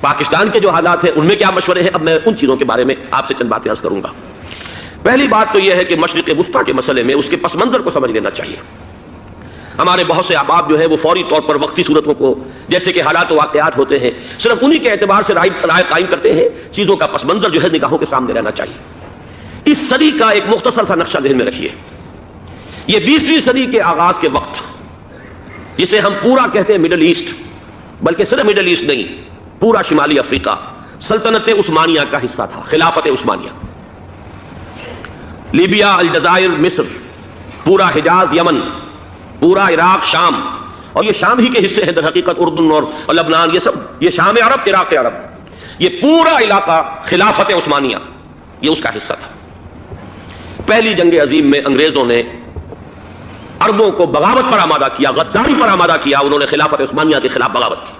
پاکستان کے جو حالات ہیں ان میں کیا مشورے ہیں، اب میں ان چیزوں کے بارے میں آپ سے چند باتیں عرض کروں گا۔ پہلی بات تو یہ ہے کہ مشرق وسطیٰ کے مسئلے میں اس کے پس منظر کو سمجھ لینا چاہیے۔ ہمارے بہت سے احباب جو ہے وہ فوری طور پر وقتی صورتوں کو، جیسے کہ حالات و واقعات ہوتے ہیں، صرف انہی کے اعتبار سے رائے قائم کرتے ہیں، چیزوں کا پس منظر جو ہے نگاہوں کے سامنے رہنا چاہیے۔ اس صدی کا ایک مختصر سا نقشہ ذہن میں رکھیے۔ یہ 20ویں صدی کے آغاز کے وقت، جسے ہم پورا کہتے ہیں مڈل ایسٹ، بلکہ صرف مڈل ایسٹ نہیں، پورا شمالی افریقہ سلطنت عثمانیہ کا حصہ تھا، خلافت عثمانیہ۔ لیبیا، الجزائر، مصر، پورا حجاز، یمن، پورا عراق، شام، اور یہ شام ہی کے حصے ہیں در حقیقت، اردن اور لبنان، یہ شام عرب، عراق عرب، یہ پورا علاقہ خلافت عثمانیہ یہ اس کا حصہ تھا۔ پہلی جنگ عظیم میں انگریزوں نے عربوں کو بغاوت پر آمادہ کیا، غداری پر آمادہ کیا، انہوں نے خلافت عثمانیہ کے خلاف بغاوت کی،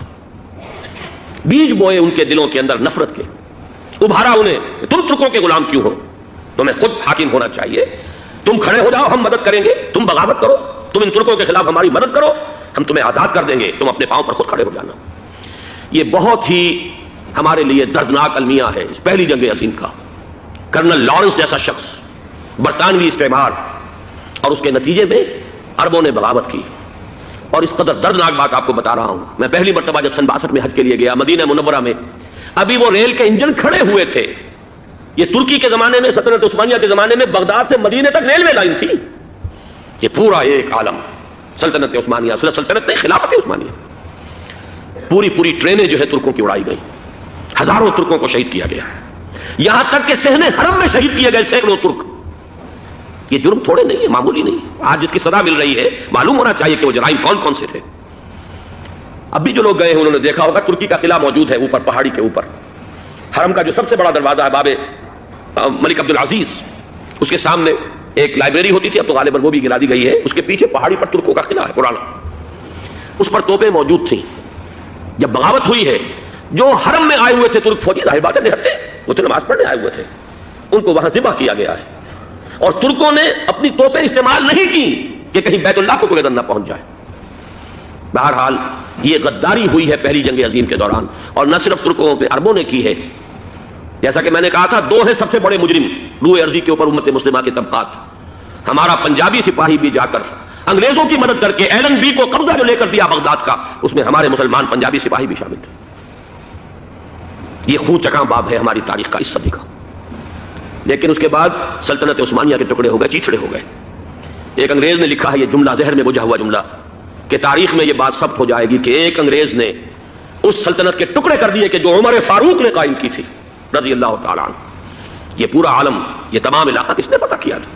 بیج بوئے ان کے دلوں کے اندر نفرت کے، ابھارا انہیں، تم ترکوں کے غلام کیوں ہو، تمہیں خود حاکم ہونا چاہیے، تم کھڑے ہو جاؤ، ہم مدد کریں گے، تم بغاوت کرو، تم ان ترکوں کے خلاف ہماری مدد کرو، ہم تمہیں آزاد کر دیں گے، تم اپنے پاؤں پر خود کھڑے ہو جانا۔ یہ بہت ہی ہمارے لیے دردناک المیہ ہے اس پہلی جنگ عظیم کا۔ کرنل لارنس جیسا شخص، برطانوی استعمار، اور اس کے نتیجے میں عربوں نے بغاوت کی۔ اور اس قدر دردناک بات آپ کو بتا رہا ہوں، میں پہلی مرتبہ جب سن 62 میں حج کے لیے گیا مدینہ منورہ میں، ابھی وہ ریل کے انجن کھڑے ہوئے تھے۔ یہ ترکی کے زمانے میں، سلطنت عثمانیہ کے زمانے میں بغداد سے مدینے تک ریلوے لائن تھی۔ یہ پورا ایک عالم سلطنت عثمانیہ، صرف سلطنت نہیں، خلافت عثمانیہ، پوری ٹرینیں جو ہے ترکوں کی اڑائی گئی، ہزاروں ترکوں کو شہید کیا گیا، یہاں تک کہ صحن حرم میں شہید کیے گئے سینکڑوں ترک۔ یہ جرم تھوڑے نہیں ہے، معمولی نہیں۔ آج جس کی سزا مل رہی ہے، معلوم ہونا چاہیے کہ وہ جرائم کون کون سے تھے۔ اب بھی جو لوگ گئے ہیں انہوں نے دیکھا ہوگا، ترکی کا قلعہ موجود ہے اوپر پہاڑی کے اوپر، حرم کا جو سب سے بڑا دروازہ ہے باب ملک عبدالعزیز، اس کے سامنے ایک لائبریری ہوتی تھی، اب تو غالباً وہ بھی گرا دی گئی ہے، اس کے پیچھے پہاڑی پر ترکوں کا قلعہ ہے پرانا، اس پر توپیں موجود تھیں۔ جب بغاوت ہوئی ہے، جو حرم میں آئے ہوئے تھے ترک فوجی، ظاہر بات ہے نہتے، وہ تو نماز پڑھنے آئے ہوئے تھے، ان کو وہاں ذبح کیا گیا ہے، اور ترکوں نے اپنی توپیں استعمال نہیں کی کہ کہیں بیت اللہ کو کوئی نہ پہنچ جائے۔ بہرحال یہ غداری ہوئی ہے پہلی جنگ عظیم کے دوران، اور نہ صرف ترکوں نے، عربوں نے کی ہے۔ جیسا کہ میں نے کہا تھا، دو ہیں سب سے بڑے مجرم روئے ارضی کے اوپر امت مسلمہ کے طبقات۔ ہمارا پنجابی سپاہی بھی جا کر انگریزوں کی مدد کر کے ایلن بی کو قبضہ جو لے کر دیا بغداد کا، اس میں ہمارے مسلمان پنجابی سپاہی بھی شامل تھے۔ یہ خون چکاں باب ہے ہماری تاریخ کا اس صدی کا۔ لیکن اس کے بعد سلطنت عثمانیہ کے ٹکڑے ہو گئے، چیچڑے ہو گئے۔ ایک انگریز نے لکھا ہے یہ جملہ، ذہن میں بجھا ہوا جملہ، کہ تاریخ میں یہ بات ثبت ہو جائے گی کہ ایک انگریز نے اس سلطنت کے ٹکڑے کر دیے کہ جو عمر فاروق نے قائم کی تھی رضی اللہ تعالیٰ عنہ۔ یہ پورا عالم، یہ تمام علاقہ کس نے فتح کیا تھا؟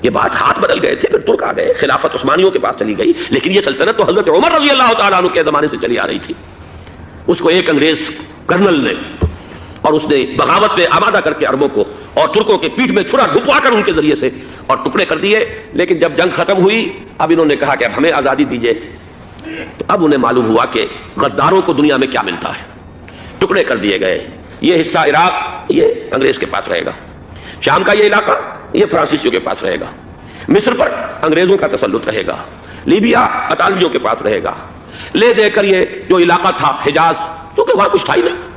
یہ بات ہاتھ بدل گئے تھے، پھر ترک آ گئے، خلافت عثمانیوں کے پاس چلی گئی، لیکن یہ سلطنت تو حضرت عمر رضی اللہ تعالیٰ عنہ کے زمانے سے چلی آ رہی تھی۔ اس کو ایک انگریز کرنل نے، اور اس نے بغاوت میں آمادہ کر کے عربوں کو اور ترکوں کے پیٹھ میں چھرا ڈھپوا کر ان کے ذریعے سے اور ٹکڑے کر دیے۔ لیکن جب جنگ ختم ہوئی، اب انہوں نے کہا کہ اب ہمیں آزادی دیجیے، تو اب انہیں معلوم ہوا کہ غداروں کو دنیا میں کیا ملتا ہے۔ ٹکڑے کر دیے گئے، یہ حصہ عراق یہ انگریز کے پاس رہے گا، شام کا یہ علاقہ یہ فرانسیسیوں کے پاس رہے گا، مصر پر انگریزوں کا تسلط رہے گا، لیبیا اطالویوں کے پاس رہے گا، لے دے کر یہ جو علاقہ تھا حجاز، کیونکہ وہاں کچھ تھا ہی نہیں،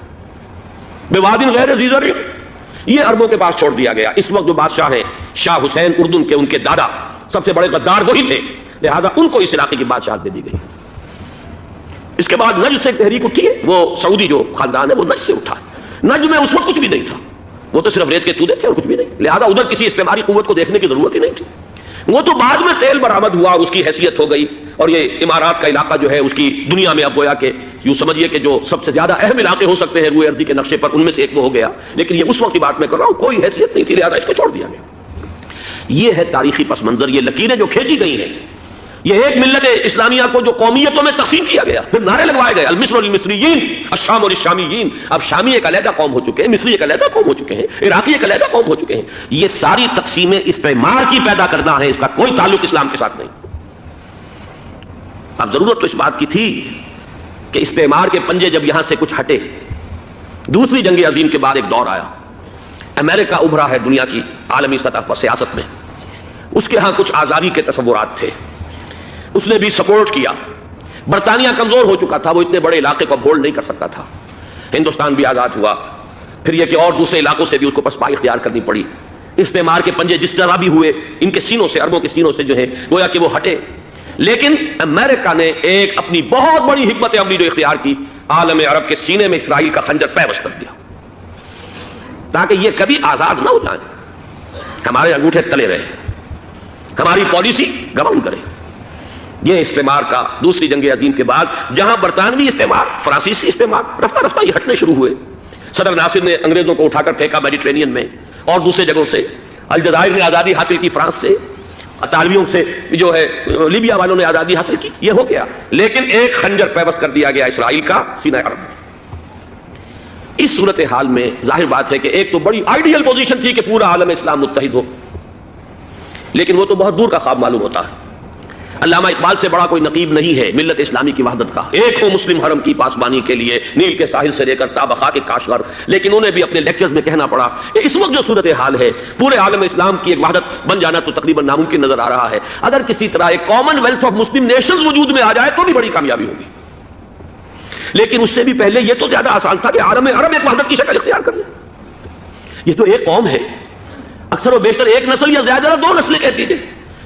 بوادن غیر ذی زرع، یہ عربوں کے پاس چھوڑ دیا گیا۔ اس وقت جو بادشاہ ہیں شاہ حسین اردن کے، ان کے دادا سب سے بڑے غدار وہی تھے، لہذا ان کو اس علاقے کی بادشاہت دے دی گئی۔ اس کے بعد نجد سے تحریک اٹھی ہے، وہ سعودی جو خاندان ہے وہ نجد سے اٹھا۔ نجد میں اس وقت کچھ بھی نہیں تھا، وہ تو صرف ریت کے تودے تھے اور کچھ بھی نہیں، لہذا ادھر کسی استعماری قوت کو دیکھنے کی ضرورت ہی نہیں تھی۔ وہ تو بعد میں تیل برآمد ہوا، اس کی حیثیت ہو گئی، اور یہ امارات کا علاقہ جو ہے اس کی دنیا میں اب گویا کہ یوں سمجھیے کہ جو سب سے زیادہ اہم علاقے ہو سکتے ہیں روئے ارضی کے نقشے پر، ان میں سے ایک وہ ہو گیا۔ لیکن یہ اس وقت کی بات میں کر رہا ہوں، کوئی حیثیت نہیں تھی، لہذا اس کو چھوڑ دیا گیا۔ یہ ہے تاریخی پس منظر، یہ لکیریں جو کھینچی گئی ہیں۔ یہ ایک ملت اسلامیہ کو جو قومیتوں میں تقسیم کیا گیا، پھر نعرے لگوائے گئے، المصر للمصریین، الشام للشامیین۔ اب شامی ایک علیحدہ قوم ہو چکے ہیں، مصری ایک علیحدہ قوم ہو چکے ہیں، عراقی ایک علیحدہ قوم ہو چکے ہیں۔ یہ ساری تقسیمیں استعمار کی پیدا کرنا ہے، اس کا کوئی تعلق اسلام کے ساتھ نہیں۔ اب ضرورت تو اس بات کی تھی کہ استعمار کے پنجے جب یہاں سے کچھ ہٹے، دوسری جنگ عظیم کے بعد ایک دور آیا، امریکہ ابھرا ہے دنیا کی عالمی سطح پر سیاست میں، اس کے ہاں کچھ آزادی کے تصورات تھے، اس نے بھی سپورٹ کیا۔ برطانیہ کمزور ہو چکا تھا، وہ اتنے بڑے علاقے کو ہولڈ نہیں کر سکتا تھا، ہندوستان بھی آزاد ہوا، پھر یہ کہ اور دوسرے علاقوں سے بھی اس کو پسپائی اختیار کرنی پڑی، استعمار کے پنجے جس طرح بھی ہوئے ان کے سینوں سے، عربوں کے سینوں سے جو ہے گویا کہ وہ ہٹے، لیکن امریکہ نے ایک اپنی بہت بڑی حکمت عملی جو اختیار کی، عالم عرب کے سینے میں اسرائیل کا خنجر پیوست کر دیا تاکہ یہ کبھی آزاد نہ ہو جائیں، ہمارے انگوٹھے تلے رہے، ہماری پالیسی گراؤنڈ کرے۔ یہ استعمار کا دوسری جنگ عظیم کے بعد جہاں برطانوی استعمار، فرانسیسی استعمار رفتہ رفتہ یہ ہٹنے شروع ہوئے، صدر ناصر نے انگریزوں کو اٹھا کر پھینکا میڈیٹرینین میں اور دوسرے جگہوں سے، الجزائر نے آزادی حاصل کی فرانس سے، اطالویوں سے جو ہے لیبیا والوں نے آزادی حاصل کی، یہ ہو گیا، لیکن ایک خنجر پیوست کر دیا گیا اسرائیل کا سینہ عرب میں۔ اس صورتحال میں ظاہر بات ہے کہ ایک تو بڑی آئیڈیل پوزیشن تھی کہ پورا عالم اسلام متحد ہو، لیکن وہ تو بہت دور کا خواب معلوم ہوتا ہے۔ علامہ اقبال سے بڑا کوئی نقیب نہیں ہے ملت اسلامی کی وحدت کا، ایک ہو مسلم حرم کی پاسبانی کے لیے نیل کے ساحل سے لے کر تابخا کے کاشغر، لیکن انہیں بھی اپنے لیکچرز میں کہنا پڑا کہ اس وقت جو صورتحال ہے پورے عالم اسلام کی ایک وحدت بن جانا تو تقریباً ناممکن نظر آ رہا ہے، اگر کسی طرح ایک common wealth of Muslim nations وجود میں آ جائے تو بھی بڑی کامیابی ہوگی، لیکن اس سے بھی پہلے یہ تو زیادہ آسان تھا کہ عالم عرب ایک وحدت کی شکل اختیار کر لے۔ یہ تو ایک قوم ہے، اکثر و بیشتر ایک نسل یا زیادہ دو نسلیں کہتی تھے،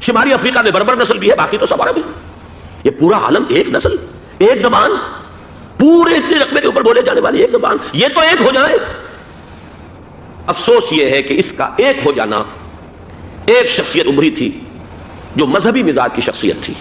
شمالی افریقہ میں بربر نسل بھی ہے، باقی تو سب عرب ہے، یہ پورا عالم ایک نسل، ایک زبان، پورے اتنے رقبے کے اوپر بولے جانے والی ایک زبان، یہ تو ایک ہو جائے۔ افسوس یہ ہے کہ اس کا ایک ہو جانا ایک شخصیت ابھری تھی جو مذہبی مزاج کی شخصیت تھی۔